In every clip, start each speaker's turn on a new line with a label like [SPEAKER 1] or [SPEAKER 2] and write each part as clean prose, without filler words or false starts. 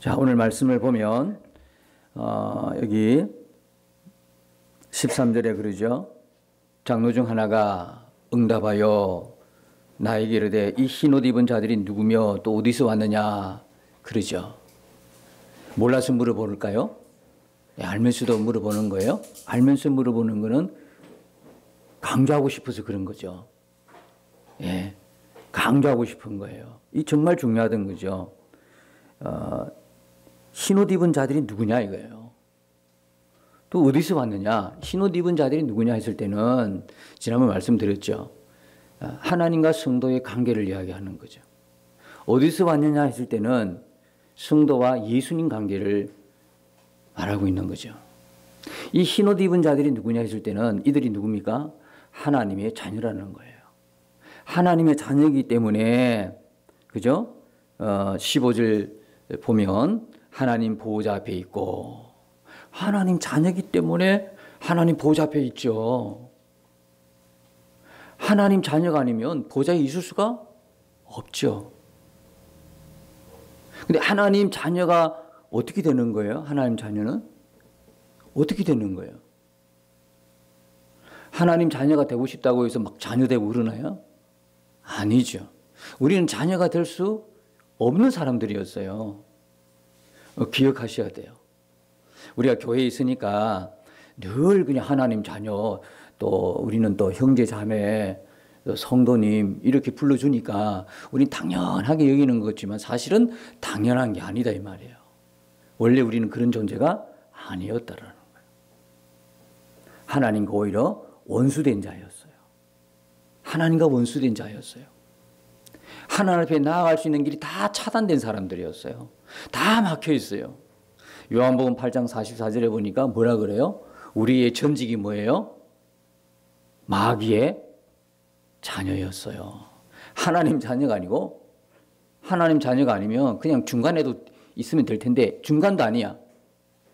[SPEAKER 1] 자, 오늘 말씀을 보면 여기 13절에 그러죠. 장로 중 하나가 응답하여 나에게 이르되 이 흰 옷 입은 자들이 누구며 또 어디서 왔느냐 그러죠. 몰라서 물어볼까요? 알면서도 물어보는 거예요. 알면서 물어보는 거는 강조하고 싶어서 그런 거죠. 예, 강조하고 싶은 거예요. 이 정말 중요하던 거죠. 흰옷 입은 자들이 누구냐 이거예요. 또 어디서 왔느냐? 흰옷 입은 자들이 누구냐 했을 때는 지난번 말씀드렸죠. 하나님과 성도의 관계를 이야기하는 거죠. 어디서 왔느냐 했을 때는 성도와 예수님 관계를 말하고 있는 거죠. 이 흰옷 입은 자들이 누구냐 했을 때는 이들이 누굽니까? 하나님의 자녀라는 거예요. 하나님의 자녀이기 때문에 그죠? 15절 보면 하나님 보호자 앞에 있고 하나님 자녀이기 때문에 하나님 보호자 앞에 있죠. 하나님 자녀가 아니면 보호자에 있을 수가 없죠. 근데 하나님 자녀가 어떻게 되는 거예요? 하나님 자녀는 어떻게 되는 거예요? 하나님 자녀가 되고 싶다고 해서 막 자녀 되고 그러나요? 아니죠. 우리는 자녀가 될 수 없는 사람들이었어요. 기억하셔야 돼요. 우리가 교회에 있으니까 늘 그냥 하나님 자녀, 또 우리는 또 형제 자매, 또 성도님 이렇게 불러주니까 우리는 당연하게 여기는 거지만 사실은 당연한 게 아니다 이 말이에요. 원래 우리는 그런 존재가 아니었다라는 거예요. 하나님과 오히려 원수된 자였어요. 하나님과 원수된 자였어요. 하나님 앞에 나아갈 수 있는 길이 다 차단된 사람들이었어요. 다 막혀 있어요. 요한복음 8장 44절에 보니까 뭐라 그래요? 우리의 전직이 뭐예요? 마귀의 자녀였어요. 하나님 자녀가 아니고, 하나님 자녀가 아니면 그냥 중간에도 있으면 될 텐데 중간도 아니야.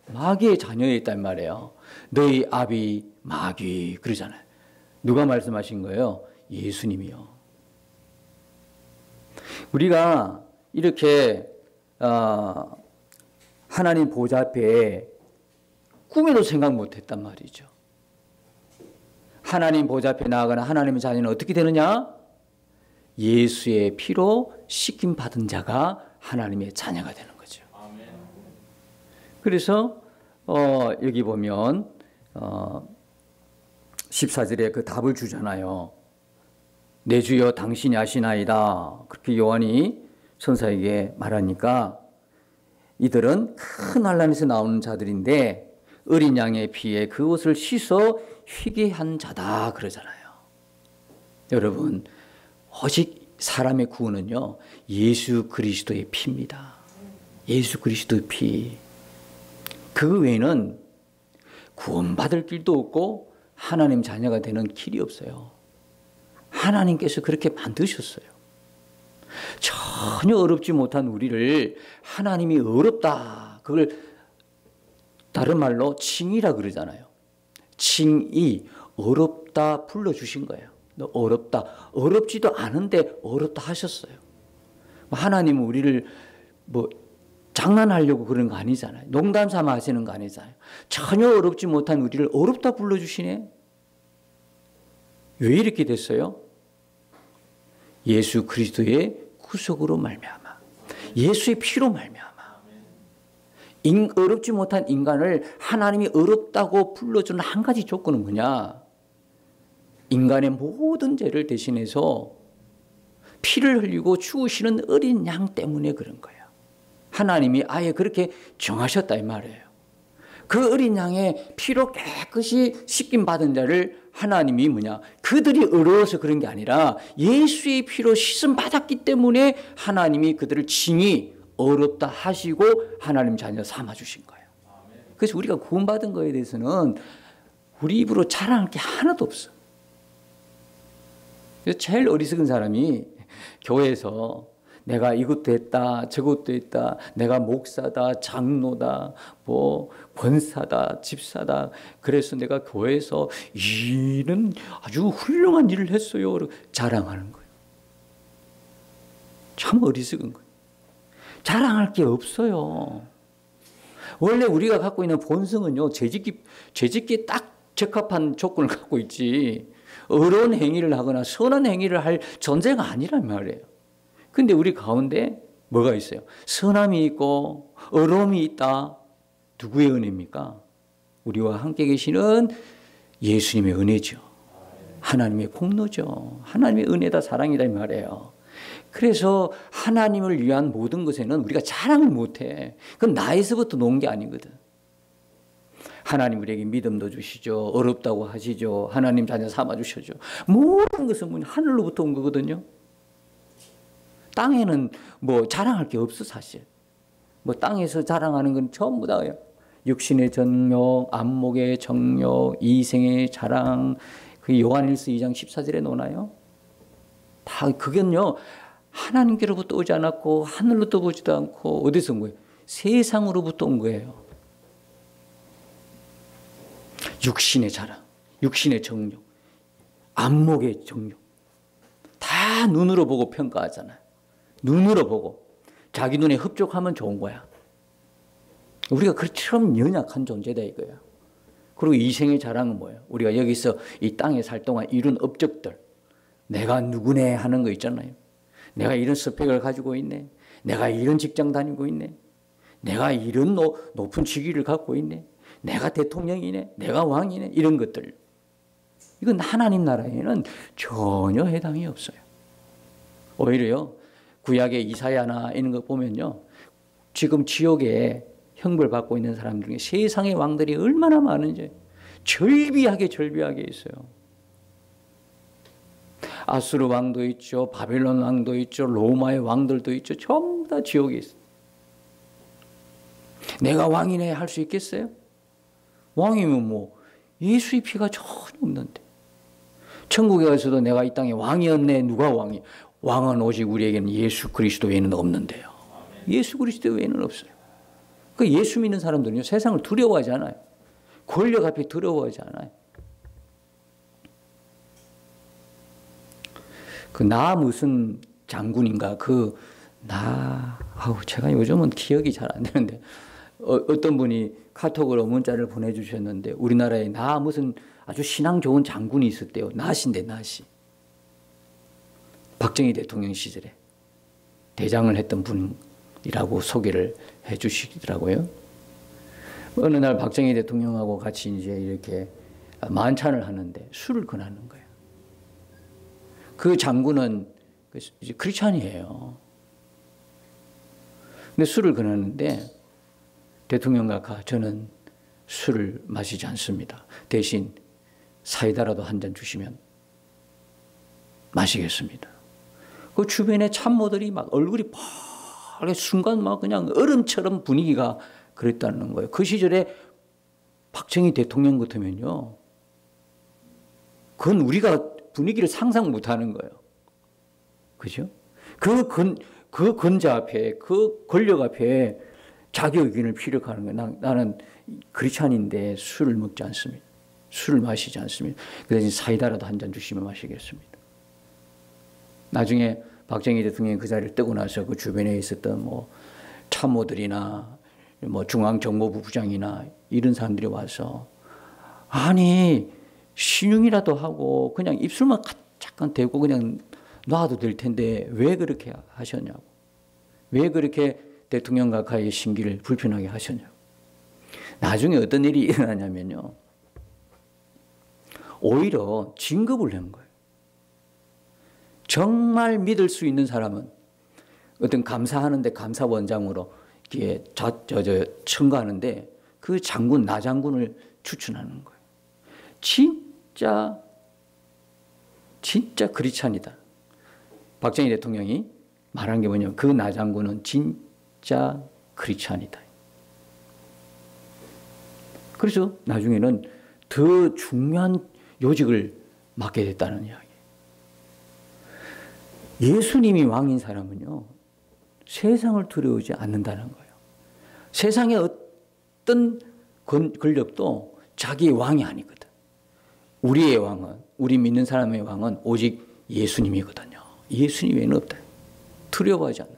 [SPEAKER 1] 마귀의 자녀였단 말이에요. 너희 아비 마귀 그러잖아요. 누가 말씀하신 거예요? 예수님이요. 우리가 이렇게 하나님 보좌 앞에 꿈에도 생각 못했단 말이죠. 하나님 보좌 앞에 나아가는 하나님의 자녀는 어떻게 되느냐? 예수의 피로 씻김 받은 자가 하나님의 자녀가 되는 거죠. 그래서 여기 보면 14절에 그 답을 주잖아요. 내 주여 당신이 아시나이다. 그렇게 요한이 천사에게 말하니까 이들은 큰 환난에서 나오는 자들인데 어린 양의 피에 그 옷을 씻어 희게 한 자다 그러잖아요. 여러분, 오직 사람의 구원은요, 예수 그리스도의 피입니다. 예수 그리스도의 피. 그 외에는 구원받을 길도 없고 하나님 자녀가 되는 길이 없어요. 하나님께서 그렇게 만드셨어요. 전혀 어렵지 못한 우리를 하나님이 어렵다. 그걸 다른 말로 칭이라 그러잖아요. 칭이 어렵다 불러주신 거예요. 너 어렵다. 어렵지도 않은데 어렵다 하셨어요. 하나님은 우리를 장난하려고 그런 거 아니잖아요. 농담 삼아 하시는 거 아니잖아요. 전혀 어렵지 못한 우리를 어렵다 불러주시네. 왜 이렇게 됐어요? 예수 그리스도의 구속으로 말미암아, 예수의 피로 말미암아. 어렵지 못한 인간을 하나님이 어렵다고 불러주는 한 가지 조건은 뭐냐? 인간의 모든 죄를 대신해서 피를 흘리고 죽으시는 어린 양 때문에 그런 거예요. 하나님이 아예 그렇게 정하셨다 이 말이에요. 그 어린 양의 피로 깨끗이 씻김 받은 자를 하나님이 뭐냐? 그들이 어려워서 그런 게 아니라 예수의 피로 씻음 받았기 때문에 하나님이 그들을 칭히 어렵다 하시고 하나님 자녀 삼아 주신 거예요. 그래서 우리가 구원받은 거에 대해서는 우리 입으로 자랑할 게 하나도 없어. 제일 어리석은 사람이 교회에서 내가 이것도 했다, 저것도 했다, 내가 목사다, 장로다, 권사다, 집사다. 그래서 내가 교회에서 이는 아주 훌륭한 일을 했어요. 자랑하는 거예요. 참 어리석은 거예요. 자랑할 게 없어요. 원래 우리가 갖고 있는 본성은요, 죄짓기 딱 적합한 조건을 갖고 있지, 어려운 행위를 하거나 선한 행위를 할 존재가 아니란 말이에요. 근데 우리 가운데 뭐가 있어요? 선함이 있고 어려움이 있다. 누구의 은혜입니까? 우리와 함께 계시는 예수님의 은혜죠. 하나님의 공로죠. 하나님의 은혜다, 사랑이다 이 말이에요. 그래서 하나님을 위한 모든 것에는 우리가 자랑을 못해. 그건 나에서부터 놓은 게 아니거든. 하나님 우리에게 믿음도 주시죠. 어렵다고 하시죠. 하나님 자녀 삼아주셔죠. 모든 것은 하늘로부터 온 거거든요. 땅에는 뭐 자랑할 게 없어 사실. 뭐 땅에서 자랑하는 건 전부 다예요. 육신의 정욕, 안목의 정욕, 이생의 자랑. 그 요한일서 2장 14절에 나오나요? 다 그건요, 하나님께로부터 오지 않았고 하늘로부터 오지도 않고 어디서 온 거예요? 세상으로부터 온 거예요. 육신의 자랑, 육신의 정욕, 안목의 정욕, 다 눈으로 보고 평가하잖아요. 눈으로 보고 자기 눈에 흡족하면 좋은 거야. 우리가 그처럼 연약한 존재다 이거야. 그리고 이생의 자랑은 뭐예요? 우리가 여기서 이 땅에 살 동안 이룬 업적들, 내가 누구네 하는 거 있잖아요. 내가 이런 스펙을 가지고 있네. 내가 이런 직장 다니고 있네. 내가 이런 높은 직위를 갖고 있네. 내가 대통령이네. 내가 왕이네. 이런 것들. 이건 하나님 나라에는 전혀 해당이 없어요. 오히려요, 구약의 이사야나 이런 거 보면요, 지금 지옥에 형벌받고 있는 사람들 중에 세상의 왕들이 얼마나 많은지 절비하게 있어요. 아수르 왕도 있죠. 바벨론 왕도 있죠. 로마의 왕들도 있죠. 전부 다 지옥에 있어요. 내가 왕이네 할 수 있겠어요? 왕이면 뭐 예수의 피가 전혀 없는데. 천국에 가서도 내가 이 땅에 왕이었네. 누가 왕이? 왕은 오직 우리에게는 예수 그리스도 외에는 없는데요. 예수 그리스도 외에는 없어요. 그 예수 믿는 사람들은요, 세상을 두려워하지 않아요. 권력 앞에 두려워하지 않아요. 그 나 무슨 장군인가, 제가 요즘은 기억이 잘 안 되는데, 어떤 분이 카톡으로 문자를 보내주셨는데, 우리나라에 나 무슨 아주 신앙 좋은 장군이 있었대요. 나시인데, 나시. 박정희 대통령 시절에 대장을 했던 분이라고 소개를 해 주시더라고요. 어느 날 박정희 대통령하고 같이 이제 이렇게 만찬을 하는데 술을 권하는 거예요. 그 장군은 이제 크리스찬이에요. 근데 술을 권하는데 대통령과 저는 술을 마시지 않습니다. 대신 사이다라도 한 잔 주시면 마시겠습니다. 그 주변에 참모들이 막 얼굴이 파랗게 순간 막 그냥 얼음처럼 분위기가 그랬다는 거예요. 그 시절에 박정희 대통령 같으면요, 그건 우리가 분위기를 상상 못 하는 거예요. 그죠? 그 권자 앞에, 그 권력 앞에 자기 의견을 피력하는 거예요. 나는 크리스찬인데 술을 먹지 않습니다. 술을 마시지 않습니다. 그 대신 사이다라도 한 잔 주시면 마시겠습니다. 나중에 박정희 대통령이 그 자리를 뜨고 나서 그 주변에 있었던 뭐 참모들이나 뭐 중앙정보부 부장이나 이런 사람들이 와서, 아니 신용이라도 하고 그냥 입술만 잠깐 대고 그냥 놔도 될 텐데 왜 그렇게 하셨냐고, 왜 그렇게 대통령 가까이의 심기를 불편하게 하셨냐고. 나중에 어떤 일이 일어나냐면요, 오히려 진급을 한 거예요. 정말 믿을 수 있는 사람은 어떤 감사하는데 감사원장으로 이렇게 청구하는데 그 장군, 나 장군을 추천하는 거예요. 진짜 크리스찬이다. 박정희 대통령이 말한 게 뭐냐면 그 나 장군은 진짜 크리스찬이다. 그래서 나중에는 더 중요한 요직을 맡게 됐다는 이야기. 예수님이 왕인 사람은요, 세상을 두려워하지 않는다는 거예요. 세상의 어떤 권력도 자기의 왕이 아니거든. 우리의 왕은, 우리 믿는 사람의 왕은 오직 예수님이거든요. 예수님 외에는 없다. 두려워하지 않아요.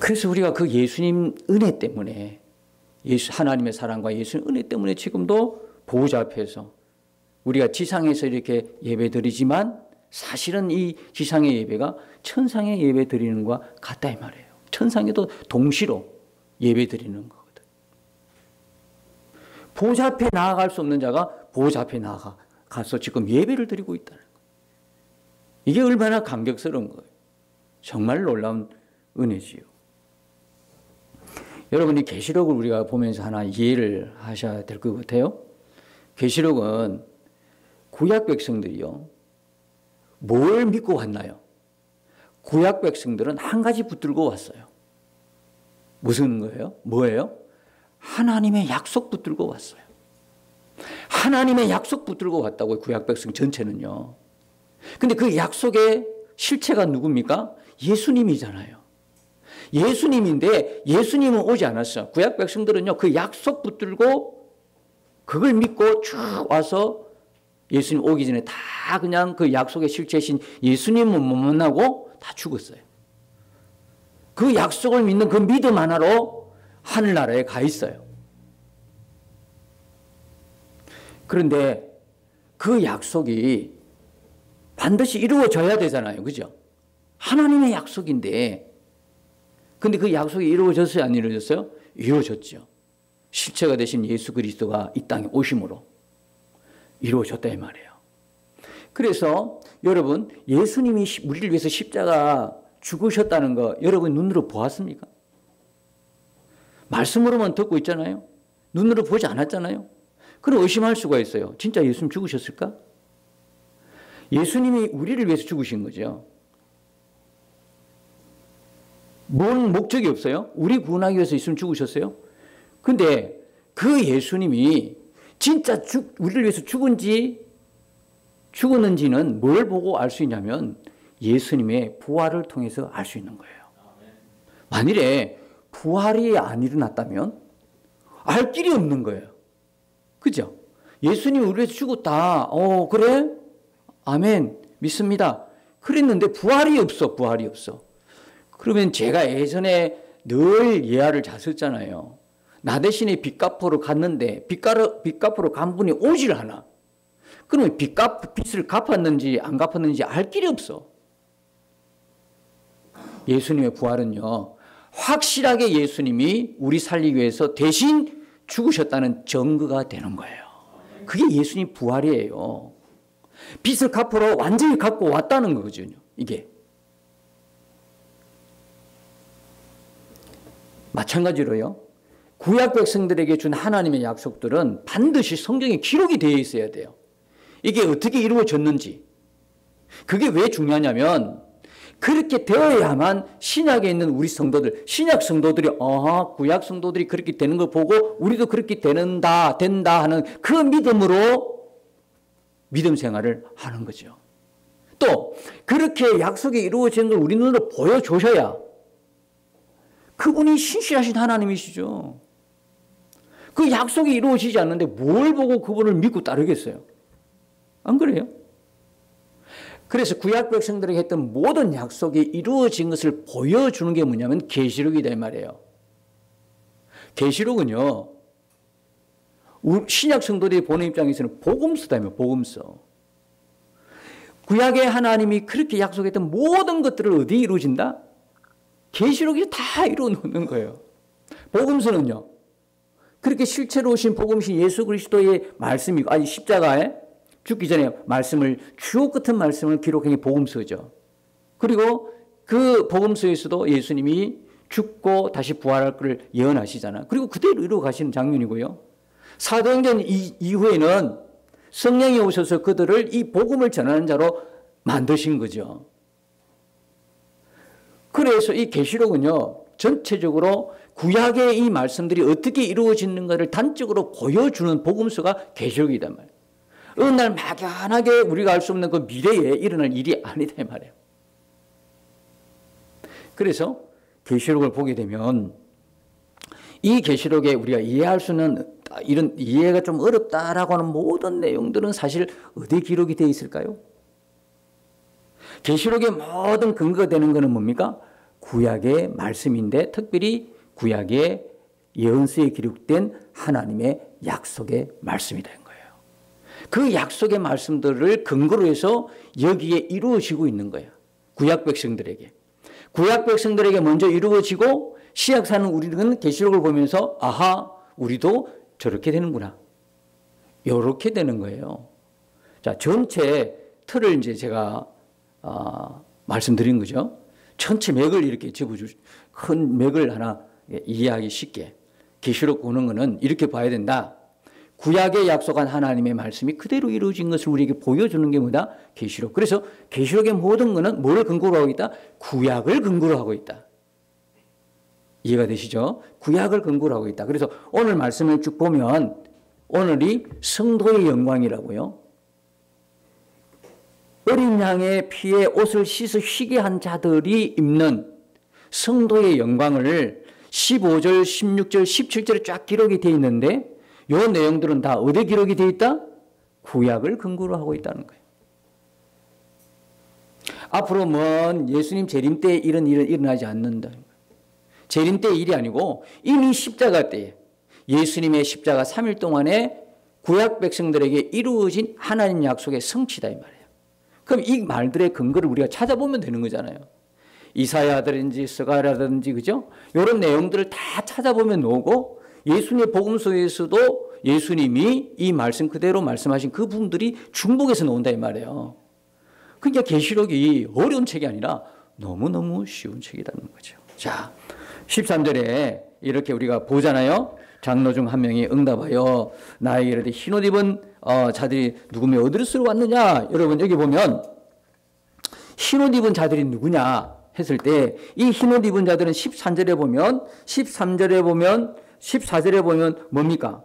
[SPEAKER 1] 그래서 우리가 그 예수님 은혜 때문에 하나님의 사랑과 예수님 은혜 때문에 지금도 보호자 앞에서 우리가 지상에서 이렇게 예배 드리지만 사실은 이 지상의 예배가 천상의 예배 드리는 것과 같다 이 말이에요. 천상에도 동시로 예배 드리는 거거든. 보호자 앞에 나아갈 수 없는 자가 보호자 앞에 나아가서 지금 예배를 드리고 있다는 거예요. 이게 얼마나 감격스러운 거예요. 정말 놀라운 은혜지요. 여러분이 계시록을 우리가 보면서 하나 이해를 하셔야 될 것 같아요. 계시록은 구약 백성들이요. 뭘 믿고 왔나요? 구약 백성들은 한 가지 붙들고 왔어요. 무슨 거예요? 뭐예요? 하나님의 약속 붙들고 왔어요. 하나님의 약속 붙들고 왔다고요. 구약 백성 전체는요. 근데 그 약속의 실체가 누굽니까? 예수님이잖아요. 예수님인데 예수님은 오지 않았어. 구약 백성들은요, 그 약속 붙들고 그걸 믿고 쭉 와서 예수님 오기 전에 다 그냥 그 약속의 실체이신 예수님은 못 만나고 다 죽었어요. 그 약속을 믿는 그 믿음 하나로 하늘나라에 가 있어요. 그런데 그 약속이 반드시 이루어져야 되잖아요. 그죠? 하나님의 약속인데 근데 그 약속이 이루어졌어요? 안 이루어졌어요? 이루어졌죠. 실체가 되신 예수 그리스도가 이 땅에 오심으로 이루어졌다 이 말이에요. 그래서 여러분 예수님이 우리를 위해서 십자가 죽으셨다는 거 여러분 눈으로 보았습니까? 말씀으로만 듣고 있잖아요. 눈으로 보지 않았잖아요. 그럼 의심할 수가 있어요. 진짜 예수님 죽으셨을까? 예수님이 우리를 위해서 죽으신 거죠. 뭔 목적이 없어요? 우리 구원하기 위해서 예수님 죽으셨어요? 근데 그 예수님이 진짜 우리를 위해서 죽었는지는 뭘 보고 알 수 있냐면 예수님의 부활을 통해서 알 수 있는 거예요. 만일에 부활이 안 일어났다면 알 길이 없는 거예요. 그죠? 예수님이 우리를 위해서 죽었다. 그래? 아멘. 믿습니다. 그랬는데 부활이 없어. 부활이 없어. 그러면 제가 예전에 늘 예화를 잘 썼잖아요. 나 대신에 빚 갚으러 갔는데 빚 갚으러 간 분이 오질 않아. 그러면 빚을 갚았는지 안 갚았는지 알 길이 없어. 예수님의 부활은요. 확실하게 예수님이 우리 살리기 위해서 대신 죽으셨다는 증거가 되는 거예요. 그게 예수님 부활이에요. 빚을 갚으러 완전히 갚고 왔다는 거거든요. 이게. 마찬가지로요. 구약 백성들에게 준 하나님의 약속들은 반드시 성경에 기록이 되어 있어야 돼요. 이게 어떻게 이루어졌는지. 그게 왜 중요하냐면 그렇게 되어야만 신약에 있는 우리 성도들, 신약 성도들이 구약 성도들이 그렇게 되는 거 보고 우리도 그렇게 된다 하는 그 믿음으로 믿음 생활을 하는 거죠. 또 그렇게 약속이 이루어진 걸 우리 눈으로 보여주셔야 그분이 신실하신 하나님이시죠. 그 약속이 이루어지지 않는데 뭘 보고 그분을 믿고 따르겠어요? 안 그래요? 그래서 구약 백성들에게 했던 모든 약속이 이루어진 것을 보여주는 게 뭐냐면 계시록이다 이 말이에요. 계시록은요. 신약 성도들이 보는 입장에서는 복음서다며 복음서. 구약의 하나님이 그렇게 약속했던 모든 것들을 어디에 이루어진다? 계시록이 다 이루어 놓는 거예요. 복음서는요. 그렇게 실체로 오신 복음신 예수 그리스도의 말씀이고 아니 십자가에 죽기 전에 말씀을 주옥 같은 말씀을 기록한 게 복음서죠. 그리고 그 복음서에서도 예수님이 죽고 다시 부활할 것을 예언하시잖아요. 그리고 그대로 이루어 가시는 장면이고요. 사도행전 이후에는 성령이 오셔서 그들을 이 복음을 전하는 자로 만드신 거죠. 그래서 이 계시록은요. 전체적으로 구약의 이 말씀들이 어떻게 이루어지는가를 단적으로 보여주는 복음서가 계시록이단 말이에요. 어느 날 막연하게 우리가 알 수 없는 그 미래에 일어날 일이 아니다 이 말이에요. 그래서 계시록을 보게 되면 이 계시록에 우리가 이해할 수 있는 이런 이해가 좀 어렵다라고 하는 모든 내용들은 사실 어디에 기록이 되어 있을까요? 계시록의 모든 근거가 되는 것은 뭡니까? 구약의 말씀인데 특별히 구약의 예언서에 기록된 하나님의 약속의 말씀이라는 거예요. 그 약속의 말씀들을 근거로 해서 여기에 이루어지고 있는 거예요. 구약 백성들에게. 구약 백성들에게 먼저 이루어지고 신약 사는 우리는 계시록을 보면서 아하, 우리도 저렇게 되는구나. 이렇게 되는 거예요. 자, 전체 틀을 이제 제가 말씀드린 거죠. 전체 맥을 이렇게 큰 맥을 하나 이해하기 쉽게. 계시록 보는 거는 이렇게 봐야 된다. 구약에 약속한 하나님의 말씀이 그대로 이루어진 것을 우리에게 보여주는 게 뭐다? 계시록. 그래서 계시록의 모든 것은 뭐를 근거로 하고 있다? 구약을 근거로 하고 있다. 이해가 되시죠? 구약을 근거로 하고 있다. 그래서 오늘 말씀을 쭉 보면 오늘이 성도의 영광이라고요. 어린 양의 피에 옷을 씻어 쉬게 한 자들이 입는 성도의 영광을 15절, 16절, 17절에 쫙 기록이 되어 있는데 이 내용들은 다 어디에 기록이 되어 있다? 구약을 근거로 하고 있다는 거예요. 앞으로 먼 예수님 재림 때 이런 일은 일어나지 않는다는 거예요. 재림 때의 일이 아니고 이미 십자가 때에 예수님의 십자가 3일 동안에 구약 백성들에게 이루어진 하나님 약속의 성취다 이 말이에요. 그럼 이 말들의 근거를 우리가 찾아보면 되는 거잖아요. 이사야라든지 스가랴라든지 그죠? 이런 내용들을 다 찾아보면 나오고 예수님의 복음서에서도 예수님이 이 말씀 그대로 말씀하신 그 부분들이 중복해서 나온다 이 말이에요. 그러니까 계시록이 어려운 책이 아니라 너무너무 쉬운 책이라는 거죠. 자, 13절에 이렇게 우리가 보잖아요. 장로 중 한 명이 응답하여 나에게 이르되 흰옷 입은 자들이 누구며 어디로 왔느냐. 여러분 여기 보면 흰옷 입은 자들이 누구냐 했을 때 이 흰옷 입은 자들은 13절에 보면 13절에 보면 14절에 보면 뭡니까?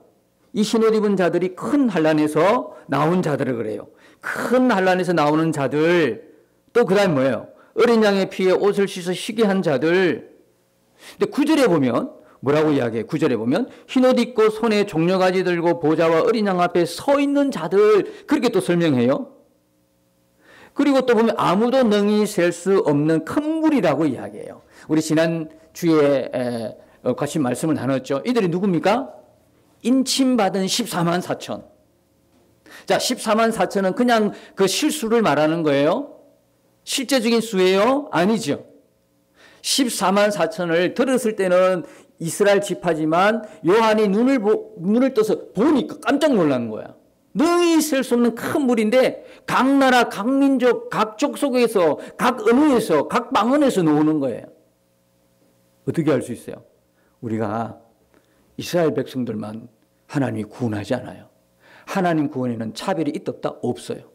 [SPEAKER 1] 이 흰옷 입은 자들이 큰 환난에서 나온 자들을 그래요. 큰 환난에서 나오는 자들 또 그 다음 뭐예요? 어린 양의 피에 옷을 씻어 쉬게 한 자들. 근데 9절에 보면 뭐라고 이야기해요? 9절에 보면 흰옷 입고 손에 종려가지 들고 보좌와 어린 양 앞에 서 있는 자들 그렇게 또 설명해요. 그리고 또 보면 아무도 능히 셀 수 없는 큰 물이라고 이야기해요. 우리 지난 주에 같이 말씀을 나눴죠. 이들이 누굽니까? 인침받은 14만 4천. 자, 14만 4천은 그냥 그 실수를 말하는 거예요? 실제적인 수예요? 아니죠. 14만 4천을 들었을 때는 이스라엘 지파지만 요한이 눈을 떠서 보니까 깜짝 놀란 거야. 능히 셀 수 없는 큰 물인데 각 나라, 각 민족, 각 족속에서, 각 언어에서, 각 방언에서 나오는 거예요. 어떻게 알 수 있어요? 우리가 이스라엘 백성들만 하나님이 구원하지 않아요. 하나님 구원에는 차별이 있다 없다? 없어요.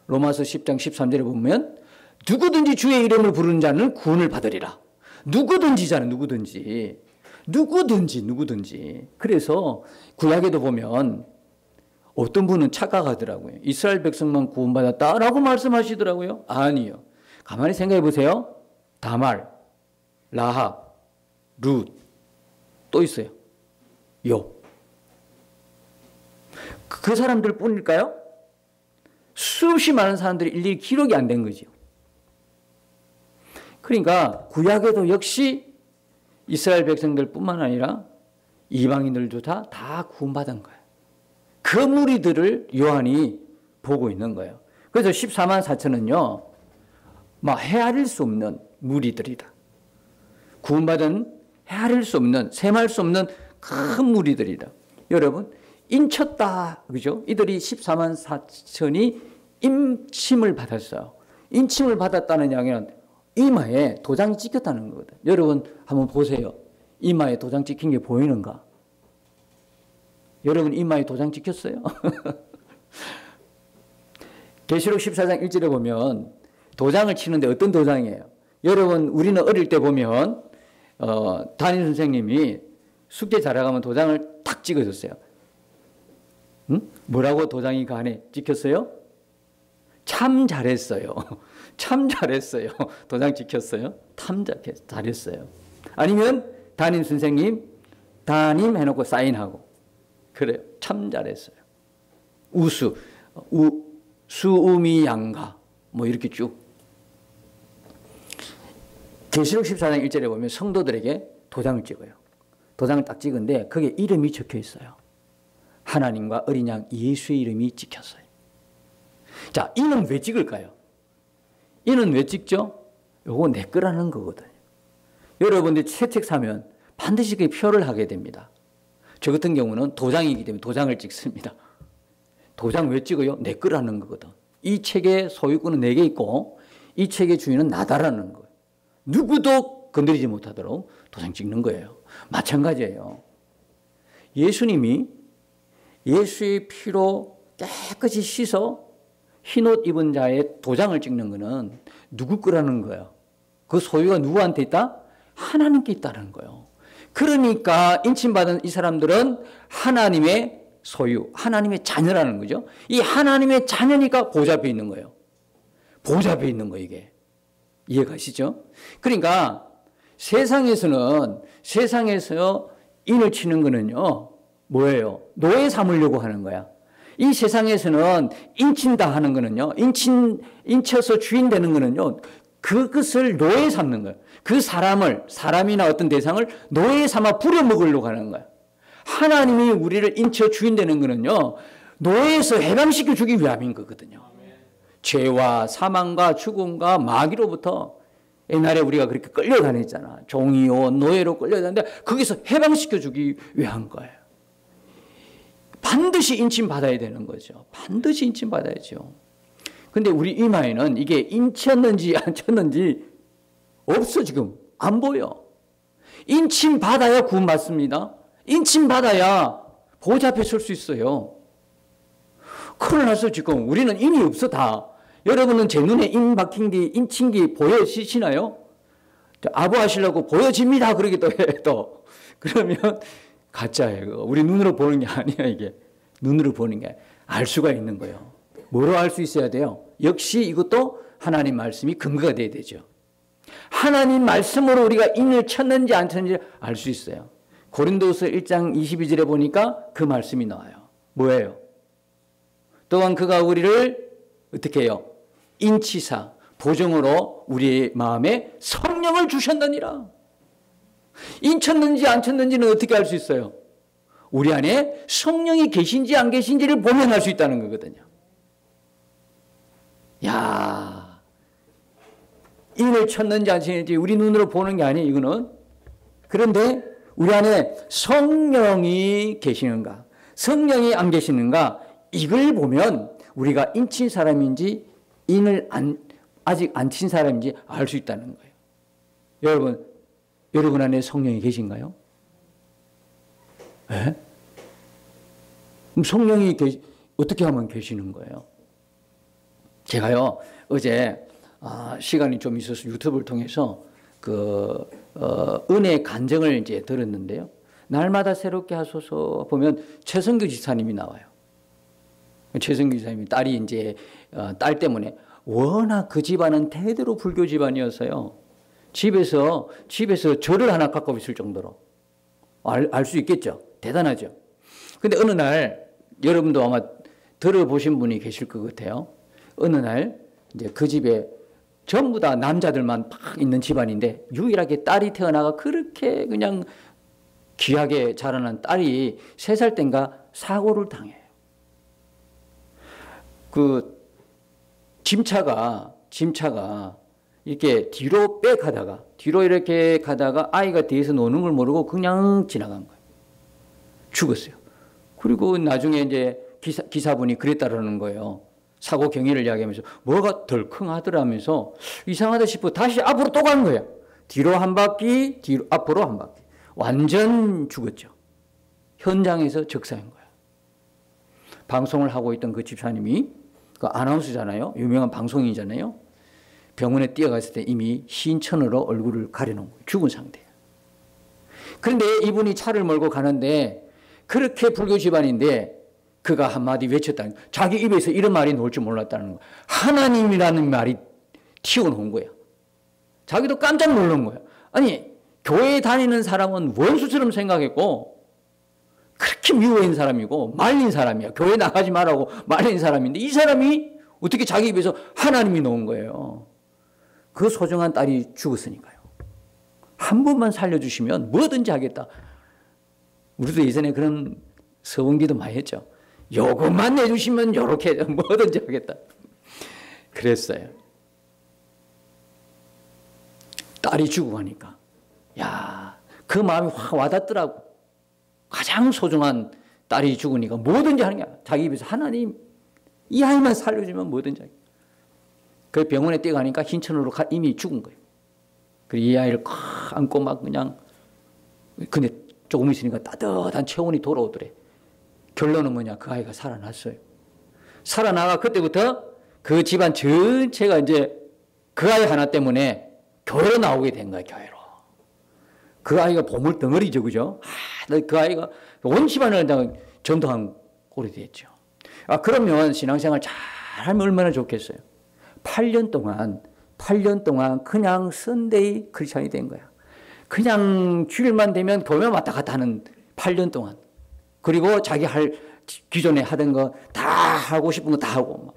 [SPEAKER 1] 로마서 10장 13절에 보면 누구든지 주의 이름을 부르는 자는 구원을 받으리라. 누구든지잖아요. 누구든지. 그래서 구약에도 보면 어떤 분은 착각하더라고요. 이스라엘 백성만 구원받았다라고 말씀하시더라고요. 아니요. 가만히 생각해 보세요. 다말, 라합, 룻, 또 있어요. 욥. 그 사람들 뿐일까요? 수없이 많은 사람들이 일일이 기록이 안 된 거죠. 그러니까 구약에도 역시 이스라엘 백성들 뿐만 아니라 이방인들조차 다 구원받은 거예요. 그 무리들을 요한이 보고 있는 거예요. 그래서 14만 4천은요, 막 헤아릴 수 없는 무리들이다. 구원받은 헤아릴 수 없는, 셈할 수 없는 큰 무리들이다. 여러분, 인쳤다. 그죠? 이들이 14만 4천이 임침을 받았어요. 임침을 받았다는 이야기는 이마에 도장이 찍혔다는 거거든. 여러분 한번 보세요. 이마에 도장 찍힌 게 보이는가? 여러분 이마에 도장 찍혔어요? 계시록 14장 1절에 보면 도장을 치는데 어떤 도장이에요? 여러분 우리는 어릴 때 보면 담임 선생님이 숙제 잘해가면 도장을 탁 찍어줬어요. 응? 뭐라고 도장이 그 안에 찍혔어요? 참 잘했어요. 참 잘했어요. 도장 찍혔어요. 참 잘했어요. 아니면 담임 선생님 담임 해놓고 사인하고 그래요. 참 잘했어요. 수우미 양가 뭐 이렇게 쭉. 계시록 14장 1절에 보면 성도들에게 도장을 찍어요. 도장을 딱 찍은데 거기에 이름이 적혀 있어요. 하나님과 어린 양 예수의 이름이 찍혔어요. 자, 이는 왜 찍을까요? 이는 왜 찍죠? 요거 내 거라는 거거든요. 여러분들이 새 책 사면 반드시 그 표를 하게 됩니다. 저 같은 경우는 도장이기 때문에 도장을 찍습니다. 도장 왜 찍어요? 내 거라는 거거든. 이 책의 소유권은 내게 있고 이 책의 주인은 나다라는 거예요. 누구도 건드리지 못하도록 도장 찍는 거예요. 마찬가지예요. 예수님이 예수의 피로 깨끗이 씻어 흰옷 입은 자의 도장을 찍는 거는 누구 거라는 거예요. 그 소유가 누구한테 있다? 하나님께 있다는 거예요. 그러니까 인침받은 이 사람들은 하나님의 소유, 하나님의 자녀라는 거죠. 이 하나님의 자녀니까 보좌 앞에 있는 거예요. 보좌 앞에 있는 거예요, 이게. 이해가시죠? 그러니까 세상에서 인을 치는 거는요, 뭐예요? 노예 삼으려고 하는 거야. 이 세상에서는 인친다 하는 거는요, 인쳐서 주인 되는 거는요, 그것을 노예 삼는 거예요. 그 사람이나 어떤 대상을 노예 삼아 부려먹으려고 하는 거예요. 하나님이 우리를 인쳐 주인 되는 거는요, 노예에서 해방시켜 주기 위함인 거거든요. 죄와 사망과 죽음과 마귀로부터 옛날에 우리가 그렇게 끌려다녔잖아. 종이요, 노예로 끌려다녔는데 거기서 해방시켜 주기 위한 거예요. 반드시 인침받아야 되는 거죠. 반드시 인침받아야죠. 근데 우리 이마에는 이게 인쳤는지 안 쳤는지 없어. 지금 안 보여. 인침받아야 구원받습니다. 인침받아야 보좌 앞에 설 수 있어요. 그러나서 지금 우리는 인이 없어. 다. 여러분은 제 눈에 인 박힌 게, 인친 게 보여지시나요? 아부하시려고 보여집니다. 그러기도 해. 또 그러면 가짜예요. 우리 눈으로 보는 게 아니야. 이게 눈으로 보는 게 알 수가 있는 거예요. 뭐로 알 수 있어야 돼요? 역시 이것도 하나님 말씀이 근거가 돼야 되죠. 하나님 말씀으로 우리가 인을 쳤는지 안 쳤는지 알 수 있어요. 고린도서 1장 22절에 보니까 그 말씀이 나와요. 뭐예요? 또한 그가 우리를 어떻게 해요? 인치사 보정으로 우리의 마음에 성령을 주셨느니라. 인쳤는지 안 쳤는지는 어떻게 알 수 있어요? 우리 안에 성령이 계신지 안 계신지를 보면 알 수 있다는 거거든요. 야, 인을 쳤는지 안 쳤는지 우리 눈으로 보는 게 아니에요, 이거는. 그런데 우리 안에 성령이 계시는가, 성령이 안 계시는가, 이걸 보면 우리가 인친 사람인지 인을 아직 안 친 사람인지 알 수 있다는 거예요. 여러분 안에 성령이 계신가요? 네? 그럼 성령이 어떻게 하면 계시는 거예요? 제가요, 어제 시간이 좀 있어서 유튜브를 통해서 은혜 간증을 이제 들었는데요. 날마다 새롭게 하소서 보면 최성규 지사님이 나와요. 최성규 지사님이 딸이 이제 딸 때문에 워낙 그 집안은 대대로 불교 집안이어서요. 집에서 절을 하나 갖고 있을 정도로 알 수 있겠죠. 대단하죠. 근데 어느 날 여러분도 아마 들어보신 분이 계실 것 같아요. 어느 날 이제 그 집에 전부 다 남자들만 막 있는 집안인데 유일하게 딸이 태어나가 그렇게 그냥 귀하게 자라난 딸이 3살 땐가 사고를 당해요. 그 짐차가 이렇게 뒤로 이렇게 가다가 아이가 뒤에서 노는 걸 모르고 그냥 지나간 거예요. 죽었어요. 그리고 나중에 이제 기사분이 그랬다라는 거예요. 사고 경위를 이야기하면서 뭐가 덜컹하더라면서 이상하다 싶어 다시 앞으로 또 간 거예요. 뒤로 한 바퀴, 앞으로 한 바퀴. 완전 죽었죠. 현장에서 적사한 거예요. 방송을 하고 있던 그 집사님이 그 아나운서잖아요. 유명한 방송인이잖아요. 병원에 뛰어갔을 때 이미 흰천으로 얼굴을 가려놓은 거예요. 죽은 상태예요. 그런데 이분이 차를 몰고 가는데 그렇게 불교 집안인데 그가 한마디 외쳤다는 거예요. 자기 입에서 이런 말이 나올 줄 몰랐다는 거예요. 하나님이라는 말이 튀어나온 거예요. 자기도 깜짝 놀란 거예요. 아니, 교회에 다니는 사람은 원수처럼 생각했고 그렇게 미워한 사람이고 말린 사람이야. 교회 나가지 말라고 말린 사람인데 이 사람이 어떻게 자기 입에서 하나님이 나온 거예요. 그 소중한 딸이 죽었으니까요. 한 번만 살려주시면 뭐든지 하겠다. 우리도 예전에 그런 서원기도 많이 했죠. 요것만 내주시면 요렇게 뭐든지 하겠다. 그랬어요. 딸이 죽고 가니까 야, 그 마음이 확 와닿더라고. 가장 소중한 딸이 죽으니까 뭐든지 하는 게 자기 입에서 하나님 이 아이만 살려주면 뭐든지 하겠다. 그 병원에 뛰어가니까 흰천으로 이미 죽은 거예요. 그리고 이 아이를 콱 안고 막 그냥 근데 조금 있으니까 따뜻한 체온이 돌아오더래. 결론은 뭐냐? 그 아이가 살아났어요. 살아나가 그때부터 그 집안 전체가 이제 그 아이 하나 때문에 교회로 나오게 된 거예요. 교회로. 그 아이가 보물 덩어리죠. 그죠? 그 아이가 온 집안을 전도한 꼴이 됐죠. 그러면 신앙생활 잘 하면 얼마나 좋겠어요. 8년 동안 그냥 선데이 크리스찬이 된 거야. 그냥 주일만 되면 교회 왔다 갔다 하는 8년 동안. 그리고 자기 기존에 하던 거 다 하고 싶은 거 다 하고,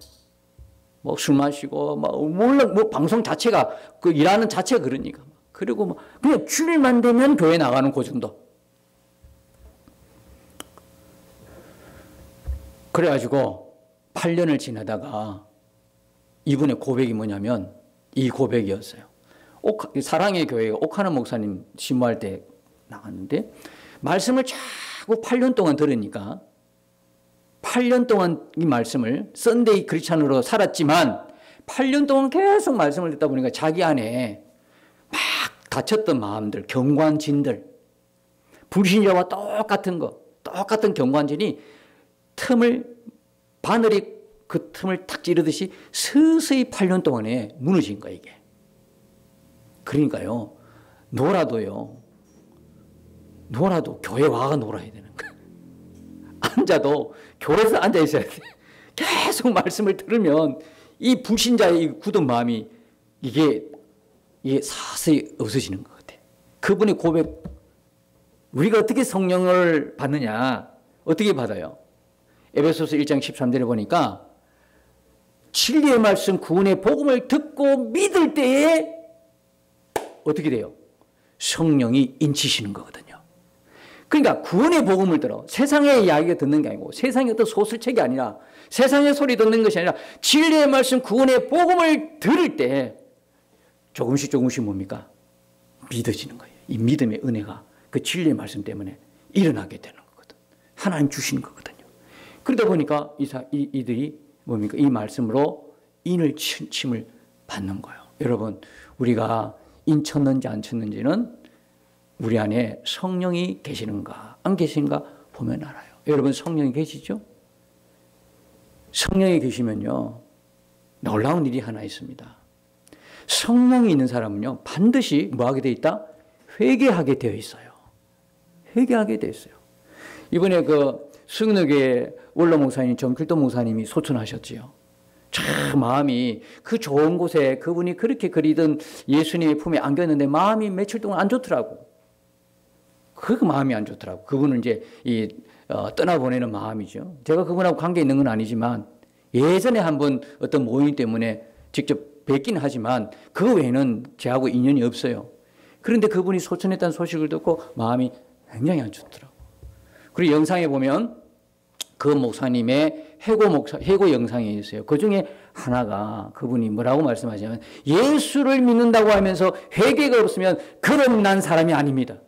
[SPEAKER 1] 뭐 술 마시고, 물론 방송 자체가, 그 일하는 자체가 그러니까. 그리고 그냥 주일만 되면 교회 나가는 그 정도. 그래가지고 8년을 지나다가 이분의 고백이 뭐냐면 이 고백이었어요. 사랑의 교회 옥하나 목사님 신무할 때 나갔는데 말씀을 자꾸 8년 동안 들으니까 8년 동안 이 말씀을 썬데이 크리스찬으로 살았지만 8년 동안 계속 말씀을 듣다 보니까 자기 안에 막 다쳤던 마음들, 경관진들, 불신자와 똑같은 경관진이 바늘이 그 틈을 탁 찌르듯이 서서히 8년 동안에 무너진 거예요, 이게. 그러니까요, 놀아도 교회 와가 놀아야 되는 거예요. 앉아도 교회에서 앉아 있어야 돼. 계속 말씀을 들으면 이 불신자의 이 굳은 마음이 이게 서서히 없어지는 것 같아요. 그분의 고백, 우리가 어떻게 성령을 받느냐, 어떻게 받아요? 에베소서 1장 13절에 보니까 진리의 말씀, 구원의 복음을 듣고 믿을 때에 어떻게 돼요? 성령이 인치시는 거거든요. 그러니까 구원의 복음을 들어 세상의 이야기가 듣는 게 아니고 세상의 어떤 소설책이 아니라 세상의 소리 듣는 것이 아니라 진리의 말씀, 구원의 복음을 들을 때 조금씩 뭡니까? 믿어지는 거예요. 이 믿음의 은혜가 그 진리의 말씀 때문에 일어나게 되는 거거든. 하나님 주시는 거거든요. 그러다 보니까 이들이 뭡니까? 이 말씀으로 인을 침을 받는 거예요. 여러분, 우리가 인 쳤는지 안 쳤는지는 우리 안에 성령이 계시는가 안 계시는가 보면 알아요. 여러분, 성령이 계시죠? 성령이 계시면요, 놀라운 일이 하나 있습니다. 성령이 있는 사람은요, 반드시 뭐하게 되어 있다? 회개하게 되어 있어요. 회개하게 되어 있어요. 이번에 그 수능교회 원로 목사님 정필도 목사님이 소천하셨지요. 참 마음이 그 좋은 곳에 그분이 그렇게 그리던 예수님의 품에 안겼는데 마음이 며칠 동안 안 좋더라고. 그 마음이 안 좋더라고. 그분은 이제 떠나보내는 마음이죠. 제가 그분하고 관계 있는 건 아니지만 예전에 한번 어떤 모임 때문에 직접 뵙긴 하지만 그 외에는 제하고 인연이 없어요. 그런데 그분이 소천했다는 소식을 듣고 마음이 굉장히 안 좋더라고. 그리고 영상에 보면 그 목사님의 해고 영상이 있어요. 그 중에 하나가 그분이 뭐라고 말씀하시냐면 예수를 믿는다고 하면서 회개가 없으면 거듭난 사람이 아닙니다.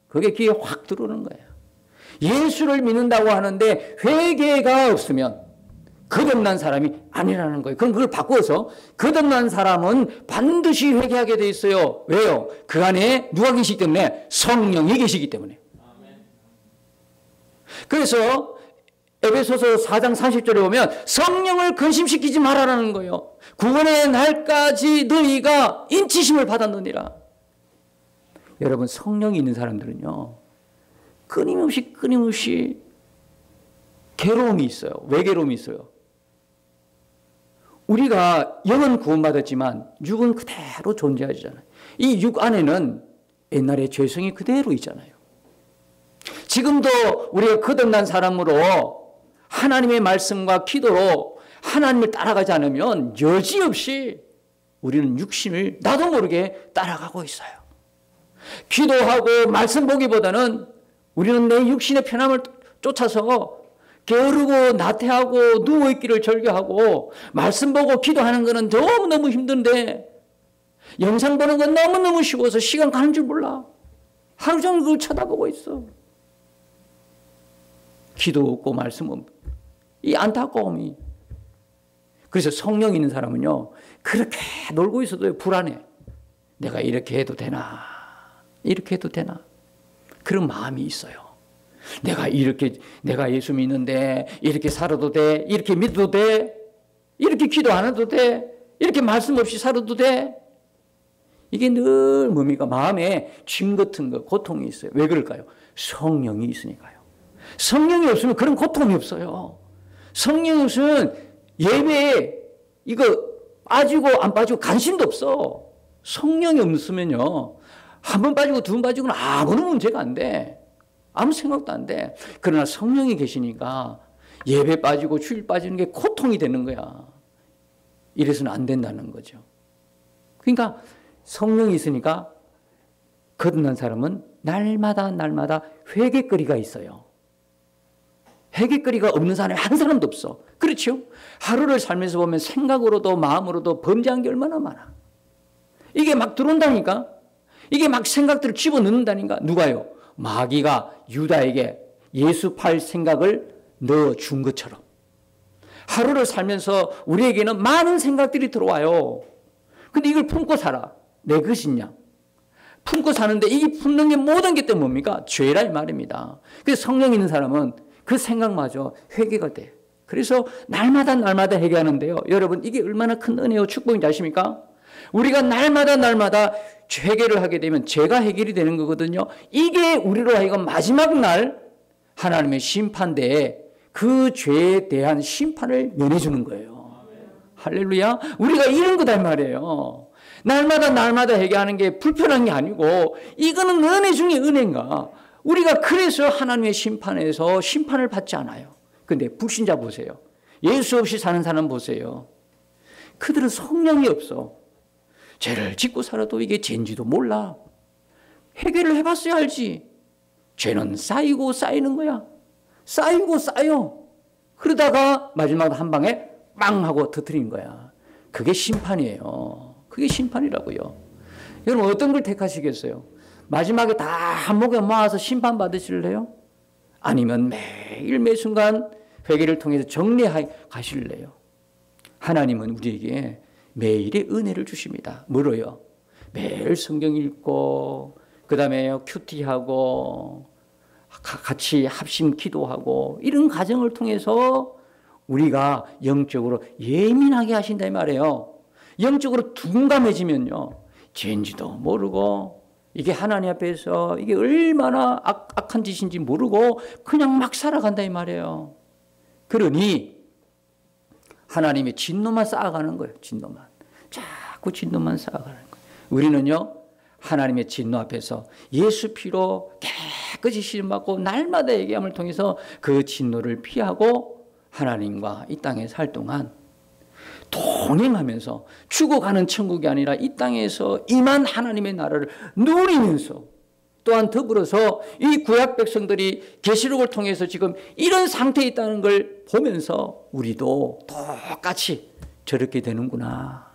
[SPEAKER 1] 그게 귀에 확 들어오는 거예요. 예수를 믿는다고 하는데 회개가 없으면 거듭난 사람이 아니라는 거예요. 그럼 그걸 바꾸어서 거듭난 사람은 반드시 회개하게 돼 있어요. 왜요? 그 안에 누가 계시기 때문에? 성령이 계시기 때문에. 그래서 에베소서 4장 30절에 보면 성령을 근심시키지 말아라는 거예요. 구원의 날까지 너희가 인치심을 받았느니라. 여러분, 성령이 있는 사람들은요, 끊임없이 괴로움이 있어요. 왜 괴로움이 있어요? 우리가 영은 구원받았지만 육은 그대로 존재하잖아요. 이 육 안에는 옛날의 죄성이 그대로 있잖아요. 지금도 우리가 거듭난 사람으로 하나님의 말씀과 기도로 하나님을 따라가지 않으면 여지없이 우리는 육신을 나도 모르게 따라가고 있어요. 기도하고 말씀 보기보다는 우리는 내 육신의 편함을 쫓아서 게으르고 나태하고 누워있기를 즐겨하고, 말씀 보고 기도하는 것은 너무너무 힘든데 영상 보는 건 너무너무 쉬워서 시간 가는 줄 몰라. 하루 종일 그걸 쳐다보고 있어. 기도 없고 말씀 없고, 이 안타까움이. 그래서 성령 있는 사람은요, 그렇게 놀고 있어도 불안해. 내가 이렇게 해도 되나, 이렇게 해도 되나, 그런 마음이 있어요. 내가 예수 믿는데 이렇게 살아도 돼, 이렇게 믿어도 돼, 이렇게 기도 안 해도 돼, 이렇게 말씀 없이 살아도 돼. 이게 늘 뭡니까? 마음에 짐 같은 거, 고통이 있어요. 왜 그럴까요? 성령이 있으니까요. 성령이 없으면 그런 고통이 없어요. 성령이 없으면 예배에 이거 빠지고 안 빠지고 관심도 없어. 성령이 없으면요, 한 번 빠지고 두 번 빠지고는 아무런 문제가 안 돼. 아무 생각도 안 돼. 그러나 성령이 계시니까 예배 빠지고 주일 빠지는 게 고통이 되는 거야. 이래서는 안 된다는 거죠. 그러니까 성령이 있으니까 거듭난 사람은 날마다 회개거리가 있어요. 회개거리가 없는 사람이 한 사람도 없어. 그렇죠? 하루를 살면서 보면 생각으로도 마음으로도 범죄한 게 얼마나 많아. 이게 막 들어온다니까. 이게 막 생각들을 집어넣는다니까. 누가요? 마귀가 유다에게 예수 팔 생각을 넣어준 것처럼 하루를 살면서 우리에게는 많은 생각들이 들어와요. 근데 이걸 품고 살아. 내 것이냐? 품고 사는데 이 품는 게 모든 게 또 뭡니까? 죄라 이 말입니다. 그래서 성령 있는 사람은 그 생각마저 회개가 돼. 그래서 날마다 회개하는데요. 여러분, 이게 얼마나 큰 은혜요 축복인지 아십니까? 우리가 날마다 회개를 하게 되면 죄가 해결이 되는 거거든요. 이게 우리로 하여금 마지막 날 하나님의 심판대에 그 죄에 대한 심판을 면해주는 거예요. 할렐루야. 우리가 이런 거다 이 말이에요. 날마다 회개하는 게 불편한 게 아니고 이거는 은혜 중에 은혜인가. 우리가 그래서 하나님의 심판에서 심판을 받지 않아요. 근데 불신자 보세요. 예수 없이 사는 사람 보세요. 그들은 성령이 없어. 죄를 짓고 살아도 이게 죄인지도 몰라. 회개를 해봤어야 알지. 죄는 쌓이고 쌓이는 거야. 쌓이고 쌓여. 그러다가 마지막 한 방에 빵 하고 터뜨린 거야. 그게 심판이에요. 그게 심판이라고요. 여러분, 어떤 걸 택하시겠어요? 마지막에 다 한목에 모아서 심판받으실래요? 아니면 매일 매순간 회개를 통해서 정리하실래요? 하나님은 우리에게 매일의 은혜를 주십니다. 뭐로요? 매일 성경 읽고, 그 다음에 큐티하고, 같이 합심 기도하고, 이런 과정을 통해서 우리가 영적으로 예민하게 하신다 이 말이에요. 영적으로 둔감해지면요, 죄인지도 모르고, 이게 하나님 앞에서 이게 얼마나 악한 짓인지 모르고 그냥 막 살아간다 이 말이에요. 그러니 하나님의 진노만 쌓아가는 거예요. 진노만. 자꾸 진노만 쌓아가는 거예요. 우리는요, 하나님의 진노 앞에서 예수 피로 깨끗이 씻음받고 날마다 얘기함을 통해서 그 진노를 피하고 하나님과 이 땅에 살 동안 동행하면서 죽어가는 천국이 아니라 이 땅에서 임한 하나님의 나라를 누리면서, 또한 더불어서 이 구약 백성들이 계시록을 통해서 지금 이런 상태에 있다는 걸 보면서 우리도 똑같이 저렇게 되는구나.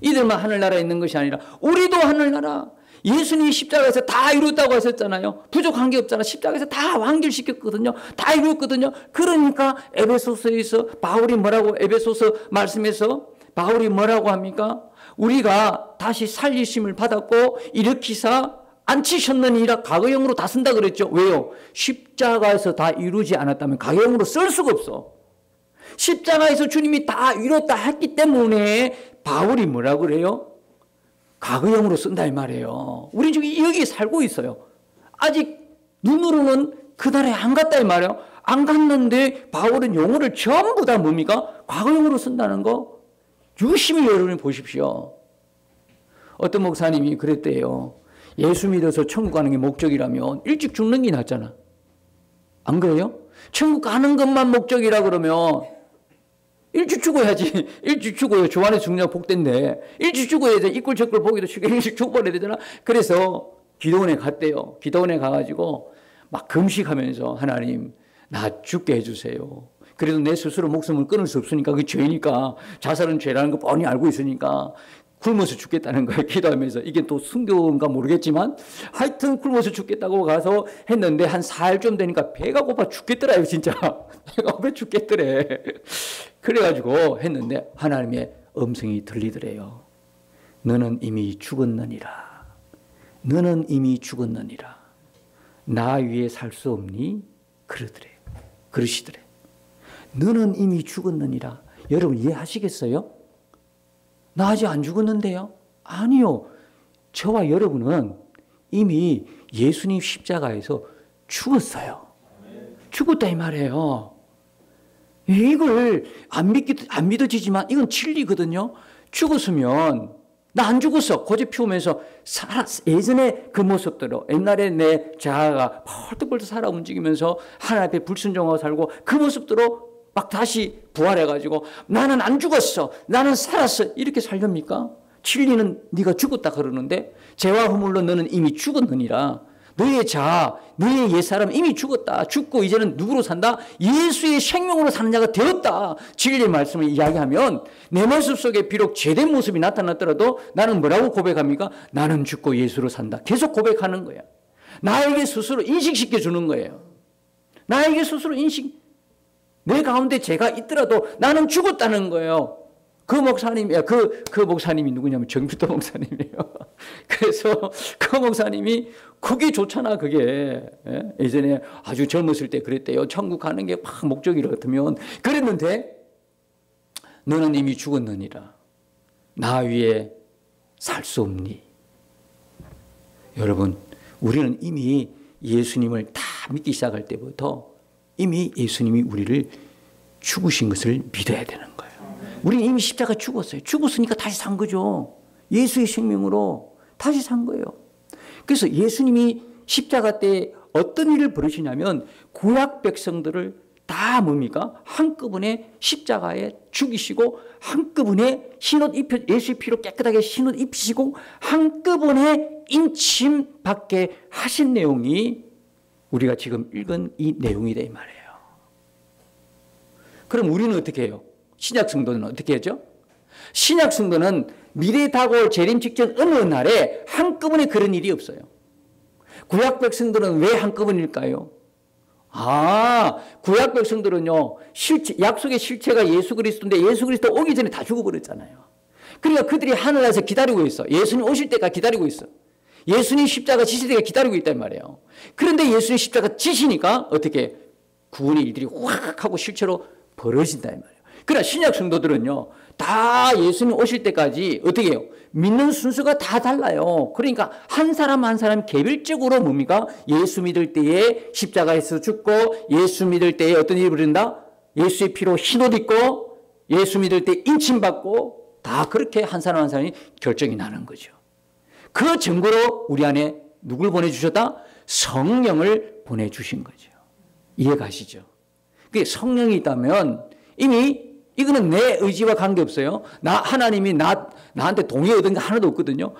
[SPEAKER 1] 이들만 하늘나라에 있는 것이 아니라 우리도 하늘나라. 예수님이 십자가에서 다 이뤘다고 하셨잖아요. 부족한 게 없잖아. 십자가에서 다 완결시켰거든요. 다 이뤘거든요. 그러니까 에베소서에서 바울이 뭐라고, 에베소서 말씀에서 바울이 뭐라고 합니까? 우리가 다시 살리심을 받았고 일으키사 앉히셨느니라 과거형으로 다 쓴다 그랬죠. 왜요? 십자가에서 다 이루지 않았다면 과거형으로 쓸 수가 없어. 십자가에서 주님이 다 이뤘다 했기 때문에 바울이 뭐라고 그래요? 과거형으로 쓴다 이 말이에요. 우리 지금 여기 살고 있어요. 아직 눈으로는 그날에 안 갔다 이 말이에요. 안 갔는데 바울은 용어를 전부 다 뭡니까? 과거형으로 쓴다는 거 유심히 여러분이 보십시오. 어떤 목사님이 그랬대요. 예수 믿어서 천국 가는 게 목적이라면 일찍 죽는 게 낫잖아. 안 그래요? 천국 가는 것만 목적이라 그러면 일찍 죽어야지. 일찍 죽어요. 주 안에 죽냐 복된데 일찍 죽어야 돼. 이꼴 저꼴 보기도 쉽게 일찍 죽어버려야 되잖아. 그래서 기도원에 갔대요. 기도원에 가가지고 막 금식하면서 하나님 나 죽게 해주세요. 그래도 내 스스로 목숨을 끊을 수 없으니까 그 죄니까 자살은 죄라는 거 뻔히 알고 있으니까 굶어서 죽겠다는 거예요. 기도하면서. 이게 또 순교인가 모르겠지만 하여튼 굶어서 죽겠다고 가서 했는데 한 4일쯤 되니까 배가 고파 죽겠더라요. 진짜. 배가 고파 죽겠더래. 그래가지고 했는데 하나님의 음성이 들리더래요. 너는 이미 죽었느니라. 너는 이미 죽었느니라. 나 위에 살 수 없니? 그러더래. 그러시더래. 너는 이미 죽었느니라. 여러분 이해하시겠어요? 나 아직 안 죽었는데요? 아니요. 저와 여러분은 이미 예수님 십자가에서 죽었어요. 죽었다 이 말이에요. 이걸 안 믿어지지만 이건 진리거든요. 죽었으면 나 안 죽었어. 고집 피우면서 예전에 그 모습대로 옛날에 내 자아가 펄떡펄떡 살아 움직이면서 하나님 앞에 불순종하고 살고 그 모습대로 막 다시 부활해가지고 나는 안 죽었어. 나는 살았어. 이렇게 살렵니까? 진리는 네가 죽었다 그러는데 죄와 허물로 너는 이미 죽었느니라. 너의 자아, 너의 옛사람 이미 죽었다. 죽고 이제는 누구로 산다? 예수의 생명으로 사는 자가 되었다. 진리의 말씀을 이야기하면 내 모습 속에 비록 죄된 모습이 나타났더라도 나는 뭐라고 고백합니까? 나는 죽고 예수로 산다. 계속 고백하는 거야. 나에게 스스로 인식시켜 주는 거예요. 나에게 스스로 내 가운데 죄가 있더라도 나는 죽었다는 거예요. 그 목사님이 누구냐면 정필도 목사님이에요. 그래서 그 목사님이 그게 좋잖아, 그게. 예전에 아주 젊었을 때 그랬대요. 천국 가는 게 막 목적이라 같으면. 그랬는데, 너는 이미 죽었느니라. 나 위에 살 수 없니? 여러분, 우리는 이미 예수님을 다 믿기 시작할 때부터 이미 예수님이 우리를 죽으신 것을 믿어야 되는 거예요. 우리는 이미 십자가 죽었어요. 죽었으니까 다시 산 거죠. 예수의 생명으로 다시 산 거예요. 그래서 예수님이 십자가 때 어떤 일을 벌이시냐면 구약 백성들을 다 뭡니까? 한꺼번에 십자가에 죽이시고 한꺼번에 흰옷 예수의 피로 깨끗하게 흰옷 입히시고 한꺼번에 인침받게 하신 내용이 우리가 지금 읽은 이 내용이다 이 말이에요. 그럼 우리는 어떻게 해요? 신약 성도는 어떻게 하죠? 신약 성도는 미래에 다가올 재림 직전 어느 날에 한꺼번에 그런 일이 없어요. 구약 백성들은 왜 한꺼번일까요? 구약 백성들은요, 약속의 실체가 예수 그리스도인데 예수 그리스도 오기 전에 다 죽어버렸잖아요. 그러니까 그들이 하늘에서 기다리고 있어. 예수님 오실 때까지 기다리고 있어. 예수님 십자가 지실 때까지 기다리고 있단 말이에요. 그런데 예수님 십자가 지시니까 어떻게 구원의 일들이 확 하고 실체로 벌어진다 이 말이에요. 그러나 신약 성도들은요, 다 예수님 오실 때까지 어떻게 해요? 믿는 순서가 다 달라요. 그러니까 한 사람 한 사람 개별적으로 뭡니까? 예수 믿을 때에 십자가에서 죽고 예수 믿을 때에 어떤 일을 벌인다? 예수의 피로 흰옷 입고 예수 믿을 때 인침받고 다 그렇게 한 사람 한 사람이 결정이 나는 거죠. 그 증거로 우리 안에 누굴 보내주셨다? 성령을 보내주신 거죠. 이해가시죠? 그게 성령이 있다면 이미 이거는 내 의지와 관계없어요. 하나님이 나한테 동의 얻은 게 하나도 없거든요.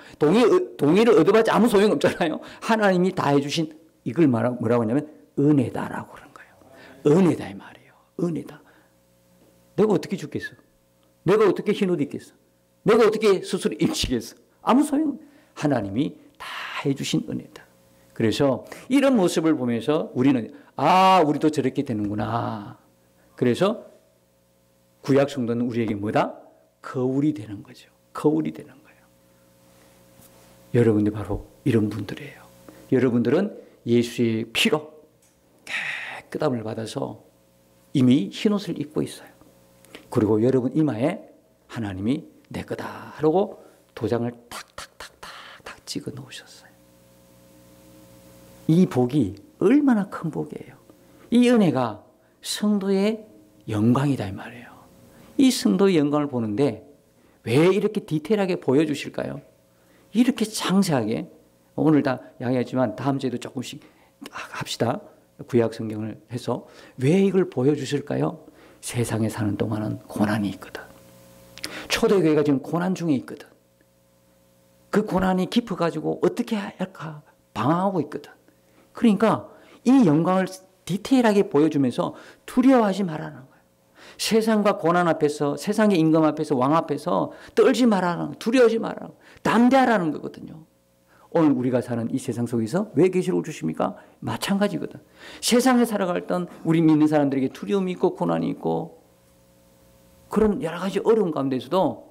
[SPEAKER 1] 동의를 얻어봤자 아무 소용없잖아요. 하나님이 다 해주신 이걸 뭐라고 하냐면 은혜다라고 그러는 거예요. 은혜다 이 말이에요. 은혜다. 내가 어떻게 죽겠어? 내가 어떻게 흰옷 입겠어? 내가 어떻게 스스로 임치겠어? 아무 소용. 하나님이 다 해주신 은혜다. 그래서 이런 모습을 보면서 우리는 우리도 저렇게 되는구나. 그래서 구약 성도는 우리에게 뭐다? 거울이 되는 거죠. 거울이 되는 거예요. 여러분들 바로 이런 분들이에요. 여러분들은 예수의 피로 깨끗함을 받아서 이미 흰옷을 입고 있어요. 그리고 여러분 이마에 하나님이 내 거다 하고 도장을 탁탁탁탁탁 찍어 놓으셨어요. 이 복이 얼마나 큰 복이에요. 이 은혜가 성도의 영광이다 이 말이에요. 이 성도의 영광을 보는데 왜 이렇게 디테일하게 보여주실까요? 이렇게 장세하게 오늘 다 양해하지만 다음 주에도 조금씩 합시다. 구약 성경을 해서 왜 이걸 보여주실까요? 세상에 사는 동안은 고난이 있거든. 초대교회가 지금 고난 중에 있거든. 그 고난이 깊어가지고 어떻게 할까 방황하고 있거든. 그러니까 이 영광을 디테일하게 보여주면서 두려워하지 말라는 거예요. 세상과 고난 앞에서, 세상의 임금 앞에서, 왕 앞에서 떨지 말라는 거예요. 두려워하지 말라는 거예요. 담대하라는 거거든요. 오늘 우리가 사는 이 세상 속에서 왜 계시록을 주십니까? 마찬가지거든. 세상에 살아갈 땐 우리 믿는 사람들에게 두려움이 있고 고난이 있고 그런 여러 가지 어려운 가운데서도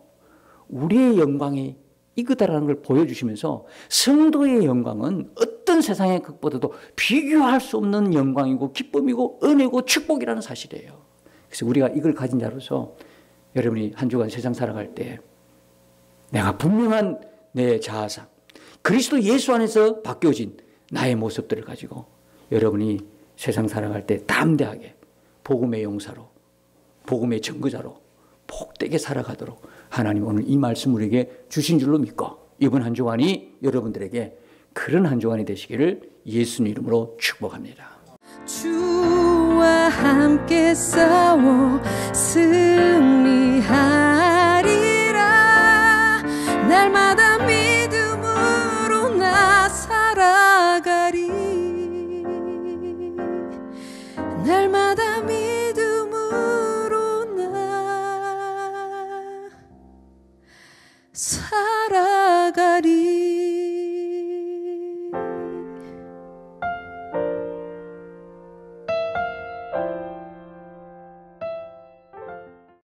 [SPEAKER 1] 우리의 영광이 이거다라는 걸 보여주시면서 성도의 영광은 어떤 세상의 것보다도 비교할 수 없는 영광이고 기쁨이고 은혜고 축복이라는 사실이에요. 그래서 우리가 이걸 가진 자로서 여러분이 한 주간 세상 살아갈 때 내가 분명한 내 자아상 그리스도 예수 안에서 바뀌어진 나의 모습들을 가지고 여러분이 세상 살아갈 때 담대하게 복음의 용사로 복음의 증거자로 복되게 살아가도록 하나님 오늘 이 말씀 우리에게 주신 줄로 믿고 이번 한 주간이 여러분들에게 그런 한 주간이 되시기를 예수님 이름으로 축복합니다.
[SPEAKER 2] 주와 함께 싸워 승리하리라. 날마다 믿음으로 나 살아가리. 날마다 믿음으로 나 살아